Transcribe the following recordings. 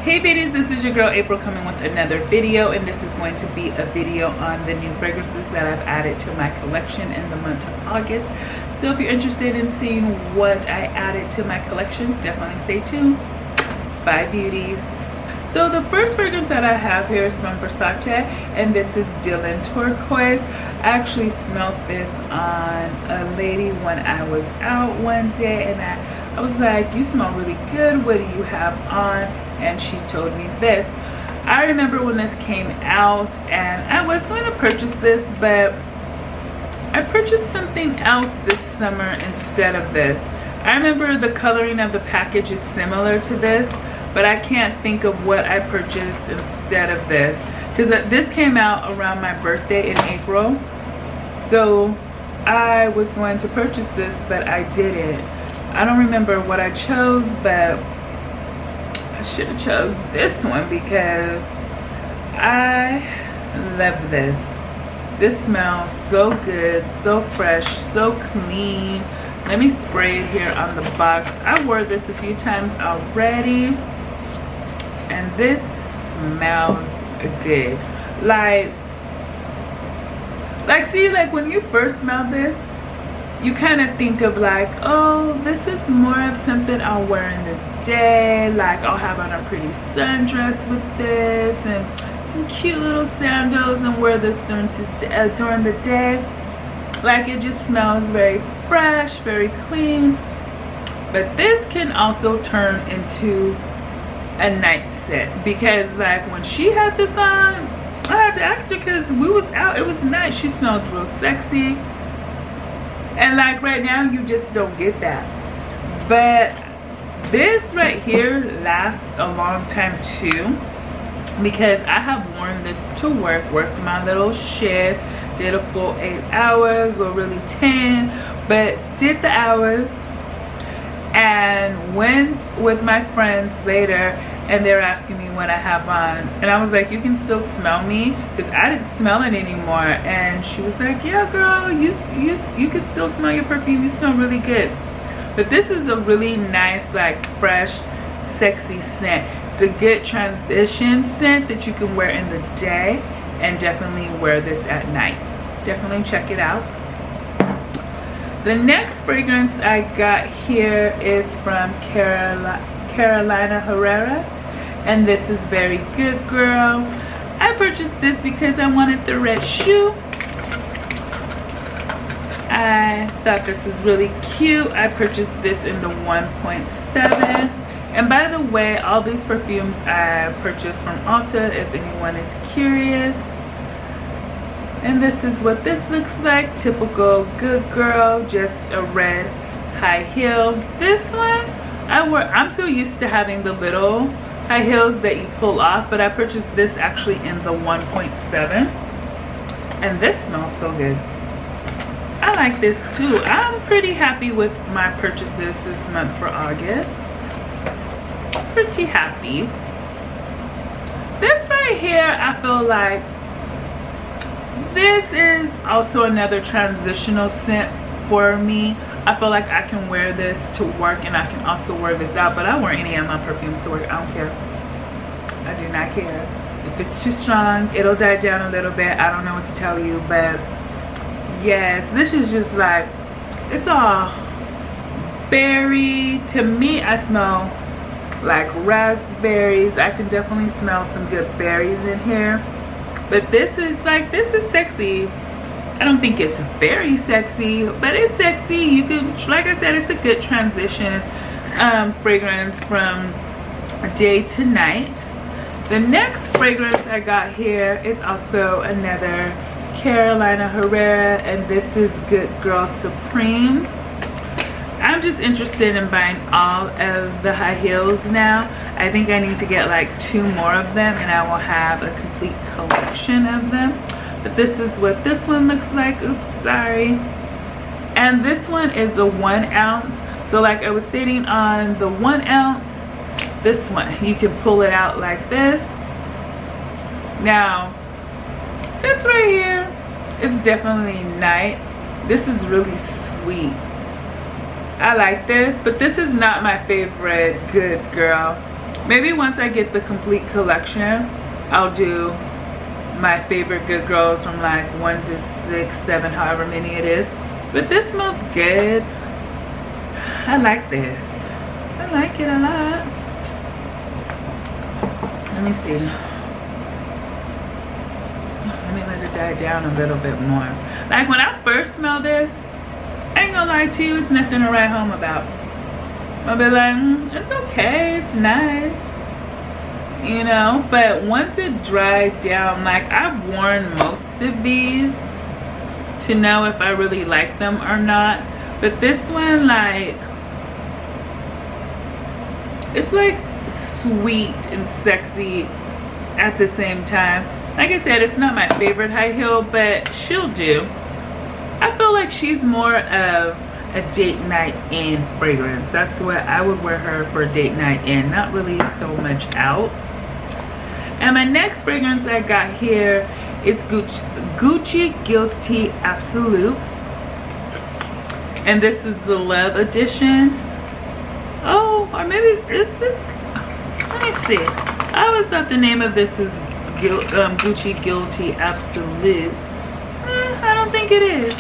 Hey beauties, this is your girl April coming with another video, and this is going to be a video on the new fragrances that I've added to my collection in the month of August. So if you're interested in seeing what I added to my collection, definitely stay tuned. Bye beauties. So the first fragrance that I have here is from Versace, and this is Dylan Turquoise. I actually smelled this on a lady when I was out one day, and I was like, you smell really good, what do you have on? And she told me this. I remember when this came out and I was going to purchase this, but I purchased something else this summer instead of this. I remember the coloring of the package is similar to this, but I can't think of what I purchased instead of this, because this came out around my birthday in April. So I was going to purchase this, but I didn't. I don't remember what I chose, but I should have chose this one because I love this. This smells so good, so fresh, so clean. Let me spray it here on the box. I wore this a few times already, and this smells good. Like see, like when you first smell this, you kind of think of like, oh, this is more of something I'll wear in the day. Like I'll have on a pretty sundress with this and some cute little sandals and wear this during the day. Like it just smells very fresh, very clean. But this can also turn into a night scent, because like when she had this on, I had to ask her because we was out, it was night. She smelled real sexy. And like right now, you just don't get that. But this right here lasts a long time too, because I have worn this to work, worked my little shift, did a full 8 hours, or really 10, but did the hours and went with my friends later, and they're asking me what I have on, and I was like, you can still smell me, because I didn't smell it anymore. And she was like, yeah girl, you can still smell your perfume, you smell really good. But this is a really nice, like fresh, sexy scent. It's a good transition scent that you can wear in the day, and definitely wear this at night. Definitely check it out. The next fragrance I got here is from Carolina Herrera, and this is Very Good Girl. I purchased this because I wanted the red shoe. I thought this was really cute. I purchased this in the 1.7. And by the way, all these perfumes I purchased from Ulta, if anyone is curious. And this is what this looks like. Typical Good Girl, just a red high heel. This one, I'm so used to having the little high heels that you pull off, but I purchased this actually in the 1.7, and this smells so good. I like this too. I'm pretty happy with my purchases this month for August. Pretty happy. This right here, I feel like this is also another transitional scent for me. I feel like I can wear this to work, and I can also wear this out, but I wear any of my perfumes to work. I don't care. I do not care. If it's too strong, it'll die down a little bit. I don't know what to tell you, but yes, this is just like, it's all berry. To me, I smell like raspberries. I can definitely smell some good berries in here. But this is like, this is sexy. I don't think it's very sexy, but it's sexy. You can, like I said, it's a good transition fragrance from day to night. The next fragrance I got here is also another Carolina Herrera, and this is Good Girl Supreme. I'm just interested in buying all of the high heels now. I think I need to get like 2 more of them, and I will have a complete collection of them. But this is what this one looks like. Oops, sorry. And this one is a 1 ounce. So like I was stating on the 1 ounce, this one, you can pull it out like this. Now, this right here is definitely night. This is really sweet. I like this, but this is not my favorite Good Girl. Maybe once I get the complete collection, I'll do my favorite good girls from like 1 to 6, 7, however many it is. But this smells good. I like this. I like it a lot. Let me see. Let me let it die down a little bit more. Like when I first smell this, I ain't gonna lie to you, it's nothing to write home about. I'll be like, it's okay, it's nice, you know. But once it dried down, like I've worn most of these to know if I really like them or not. But this one, like, it's like sweet and sexy at the same time. Like I said, it's not my favorite high heel, but she'll do. I feel like she's more of a date night in fragrance. That's what I would wear her for date night in, not really so much out. And my next fragrance I got here is Gucci Guilty Absolute, and this is the Love Edition. Oh, or maybe is this, let me see, I always thought the name of this was Gucci Guilty Absolute. I don't think it is.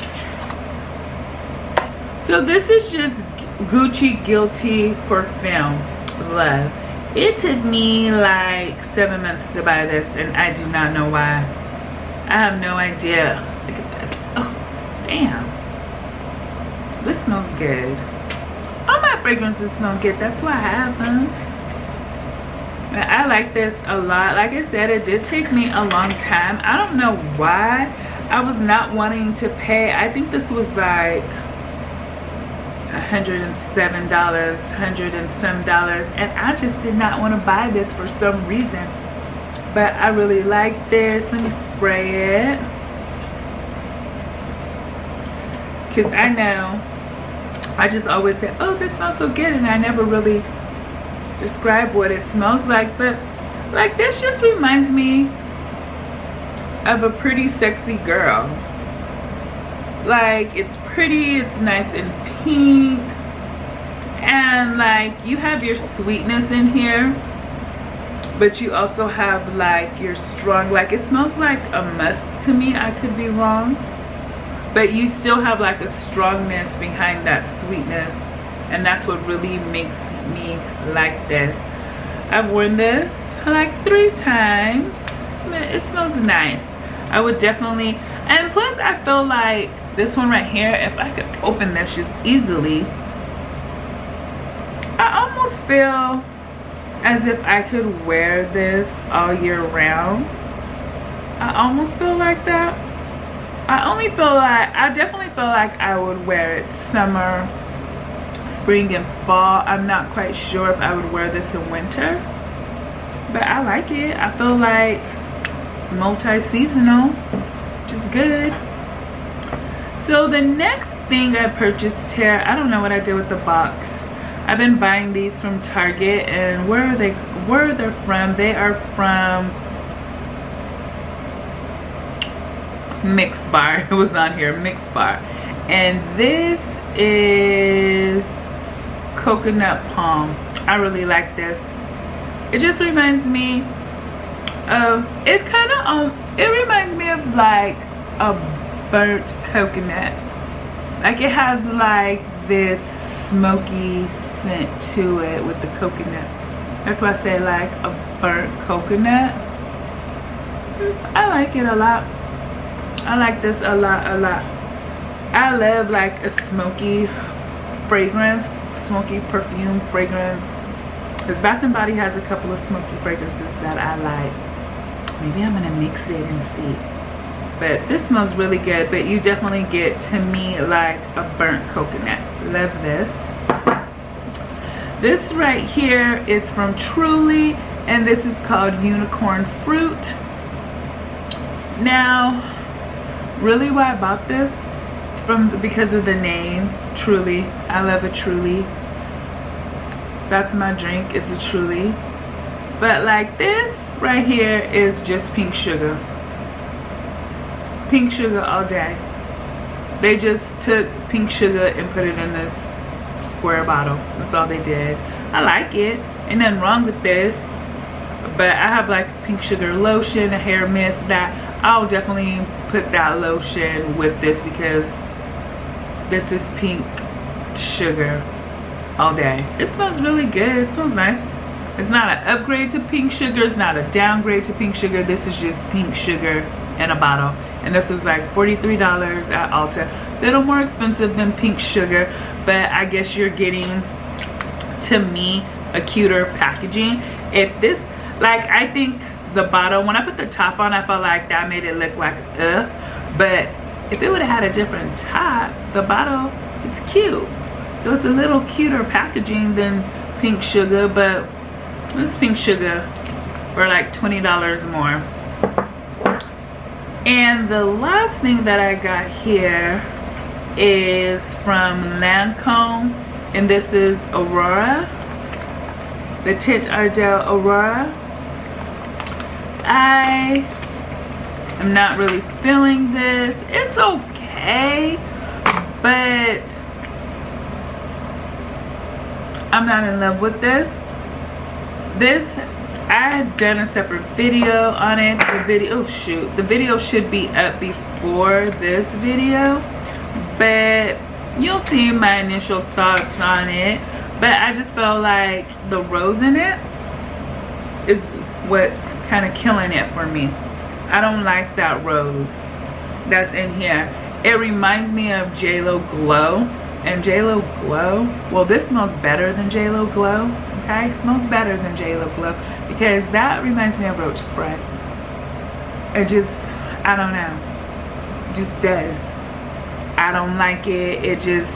So this is just Gucci Guilty Perfume Love. It took me like 7 months to buy this, and I do not know why. I have no idea. Look at this. Oh, damn. This smells good. All my fragrances smell good. That's why I have them. I like this a lot. Like I said, it did take me a long time. I don't know why I was not wanting to pay. I think this was like $107, $100 and some dollars, and I just did not want to buy this for some reason. But I really like this. Let me spray it, because I know I just always say, oh, this smells so good, and I never really describe what it smells like. But like, this just reminds me of a pretty sexy girl. Like, it's pretty, it's nice and pink, and like you have your sweetness in here, but you also have like your strong, like it smells like a musk to me. I could be wrong, but you still have like a strongness behind that sweetness, and that's what really makes me like this. I've worn this like 3 times. It smells nice. I would definitely, and plus I feel like this one right here, if I could open this just easily, I almost feel as if I could wear this all year round. I almost feel like that. I definitely feel like I would wear it summer, spring, and fall. I'm not quite sure if I would wear this in winter, but I like it. I feel like it's multi-seasonal, which is good. So the next thing I purchased here, I don't know what I did with the box. I've been buying these from Target, and where are they from? They are from Mix Bar. It was on here, Mix Bar. And this is Coconut Palm. I really like this. It just reminds me of, it reminds me of like a burnt coconut. Like it has like this smoky scent to it with the coconut. That's why I say like a burnt coconut. I like it a lot. I like this a lot. I love like a smoky fragrance, smoky perfume fragrance, because Bath & Body has a couple of smoky fragrances that I like. Maybe I'm gonna mix it and see. But this smells really good, but you definitely get, to me, like a burnt coconut. Love this. This right here is from Truly, and this is called Unicorn Fruit. Now, really why I bought this, it's because of the name, Truly. I love a Truly. That's my drink, it's a Truly. But like this right here is just pink sugar. Pink sugar all day. They just took pink sugar and put it in this square bottle. That's all they did. I like it. Ain't nothing wrong with this. But I have like pink sugar lotion, a hair mist that I'll definitely put that lotion with this, because this is pink sugar all day. It smells really good. It smells nice. It's not an upgrade to pink sugar. It's not a downgrade to pink sugar. This is just pink sugar in a bottle. And this was like $43 at Ulta. A little more expensive than pink sugar, but I guess you're getting, to me, a cuter packaging. If this, like, I think the bottle, when I put the top on, I felt like that made it look like but if it would have had a different top, the bottle, it's cute. So it's a little cuter packaging than pink sugar, but this pink sugar for like $20 more. And the last thing that I got here is from Lancome, and this is Aurora, the Tint Ardell Aurora. I am not really feeling this. It's okay, but I'm not in love with this. I had done a separate video on it. The video should be up before this video, but you'll see my initial thoughts on it. But I just felt like the rose in it is what's kind of killing it for me. I don't like that rose that's in here. It reminds me of JLo Glow, and JLo Glow, well, this smells better than JLo Glow. Okay, it smells better than JLo Glow, because that reminds me of roach spray. It just, I don't know, it just does. I don't like it. It just,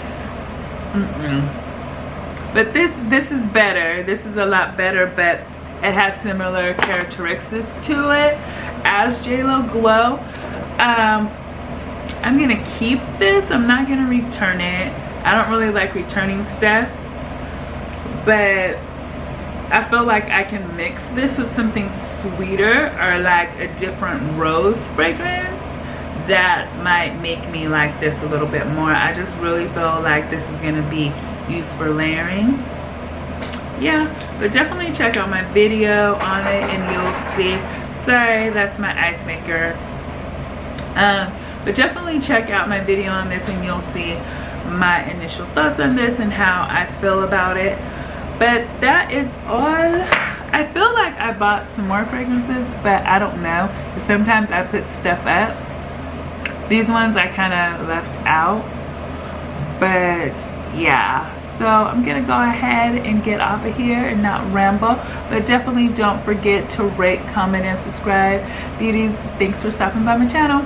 But this is better. This is a lot better, but it has similar characteristics to it as JLo Glow. I'm gonna keep this. I'm not gonna return it. I don't really like returning stuff, but I feel like I can mix this with something sweeter or like a different rose fragrance that might make me like this a little bit more. I just really feel like this is gonna be used for layering. Yeah, but definitely check out my video on it and you'll see. Sorry, that's my ice maker. But definitely check out my video on this and you'll see my initial thoughts on this and how I feel about it. But that is all. I feel like I bought some more fragrances, but I don't know, because sometimes I put stuff up. These ones I kind of left out, but yeah. So I'm gonna go ahead and get off of here and not ramble, but definitely don't forget to rate, comment, and subscribe. Beauties, thanks for stopping by my channel.